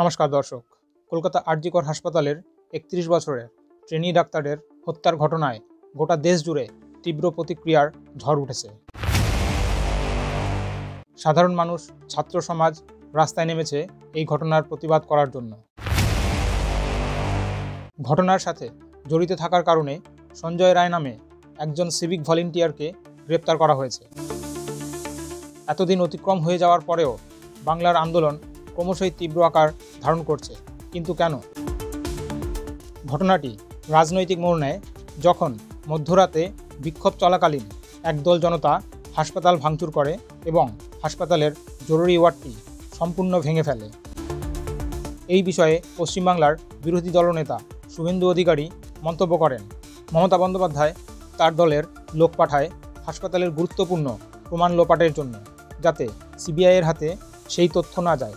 নমস্কার দর্শক, কলকাতা আর.জি. কর হাসপাতালের ৩১ বছরের ট্রেনি ডাক্তারের হত্যার ঘটনায় গোটা দেশ জুড়ে তীব্র প্রতিক্রিয়ার ঝড় উঠেছে। সাধারণ মানুষ, ছাত্র সমাজ রাস্তায় নেমেছে এই ঘটনার প্রতিবাদ করার জন্য। ঘটনার সাথে জড়িত থাকার কারণে সঞ্জয় রায় নামে একজন সিভিক ভলেন্টিয়ারকে গ্রেপ্তার করা হয়েছে। এতদিন অতিক্রম হয়ে যাওয়ার পরেও বাংলার আন্দোলন ক্রমশই তীব্র আকার ধারণ করছে, কিন্তু কেন? ঘটনাটি রাজনৈতিক মোড় নেয় যখন মধ্যরাতে বিক্ষোভ চলাকালীন একদল জনতা হাসপাতাল ভাঙচুর করে এবং হাসপাতালের জরুরি ওয়ার্ডটি সম্পূর্ণ ভেঙে ফেলে। এই বিষয়ে পশ্চিমবাংলার বিরোধী দলনেতা শুভেন্দু অধিকারী মন্তব্য করেন, মমতা বন্দ্যোপাধ্যায় তার দলের লোক পাঠায় হাসপাতালের গুরুত্বপূর্ণ প্রমাণ লোপাটের জন্য, যাতে সিবিআইয়ের হাতে সেই তথ্য না যায়।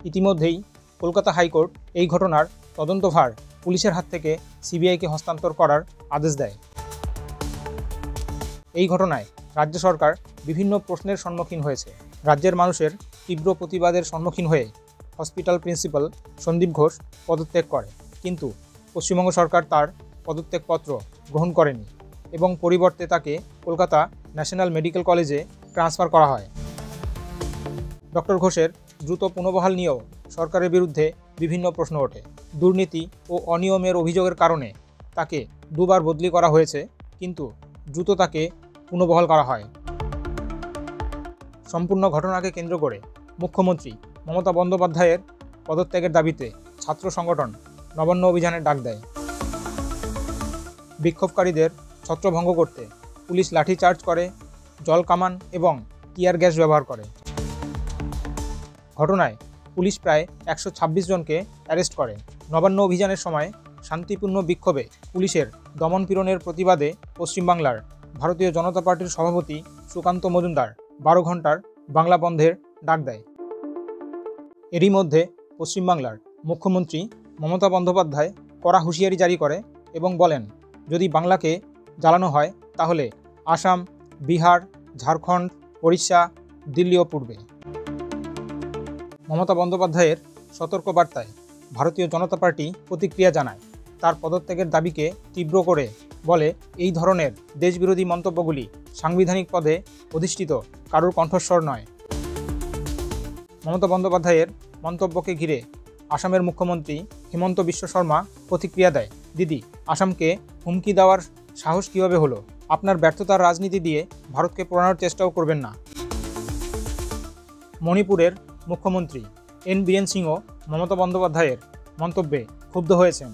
ইতিমধ্যেই কলকাতা হাইকোর্ট এই ঘটনার তদন্তভার পুলিশের হাত থেকে সিবিআইকে হস্তান্তর করার আদেশ দেয়। এই ঘটনায় রাজ্য সরকার বিভিন্ন প্রশ্নের সম্মুখীন হয়েছে। রাজ্যের মানুষের তীব্র প্রতিবাদের সম্মুখীন হয়ে হসপিটাল প্রিন্সিপাল সন্দীপ ঘোষ পদত্যাগ করে, কিন্তু পশ্চিমবঙ্গ সরকার তার পদত্যাগপত্র গ্রহণ করেনি এবং পরিবর্তে তাকে কলকাতা ন্যাশনাল মেডিকেল কলেজে ট্রান্সফার করা হয়। ডক্টর ঘোষের দ্রুত পুনর্বহাল নিয়েও সরকারের বিরুদ্ধে বিভিন্ন প্রশ্ন ওঠে। দুর্নীতি ও অনিয়মের অভিযোগের কারণে তাকে দুবার বদলি করা হয়েছে, কিন্তু দ্রুত তাকে পুনর্বহাল করা হয়। সম্পূর্ণ ঘটনাকে কেন্দ্র করে মুখ্যমন্ত্রী মমতা বন্দ্যোপাধ্যায়ের পদত্যাগের দাবিতে ছাত্র সংগঠন নবান্ন অভিযানের ডাক দেয়। বিক্ষোভকারীদের ছত্রভঙ্গ করতে পুলিশ লাঠিচার্জ করে, জল কামান এবং টিয়ার গ্যাস ব্যবহার করে। ঘটনায় পুলিশ প্রায় ১২৬ জনকে অ্যারেস্ট করে। নবান্ন অভিযানের সময় শান্তিপূর্ণ বিক্ষোভে পুলিশের দমনপীড়নের প্রতিবাদে পশ্চিমবাংলার ভারতীয় জনতা পার্টির সভাপতি সুকান্ত মজুমদার ১২ ঘন্টার বাংলা বন্ধের ডাক দেয়। এরই মধ্যে পশ্চিমবাংলার মুখ্যমন্ত্রী মমতা বন্দ্যোপাধ্যায় কড়া হুঁশিয়ারি জারি করে এবং বলেন, যদি বাংলাকে জ্বালানো হয় তাহলে আসাম, বিহার, ঝাড়খণ্ড, ওড়িশা, দিল্লিও পুড়বে। মমতা বন্দ্যোপাধ্যায়ের সতর্ক বার্তায় ভারতীয় জনতা পার্টি প্রতিক্রিয়া জানায়। তার পদত্যাগের দাবিকে তীব্র করে বলে, এই ধরনের দেশবিরোধী মন্তব্যগুলি সাংবিধানিক পদে অধিষ্ঠিত কারোর কণ্ঠস্বর নয়। মমতা বন্দ্যোপাধ্যায়ের মন্তব্যকে ঘিরে আসামের মুখ্যমন্ত্রী হিমন্ত বিশ্ব শর্মা প্রতিক্রিয়া দেয়, দিদি, আসামকে হুমকি দেওয়ার সাহস কীভাবে হলো? আপনার ব্যর্থতার রাজনীতি দিয়ে ভারতকে পোড়ানোর চেষ্টাও করবেন না। মণিপুরের মুখ্যমন্ত্রী এন বীরেন সিংও মমতা বন্দ্যোপাধ্যায়ের মন্তব্যে ক্ষুব্ধ হয়েছেন।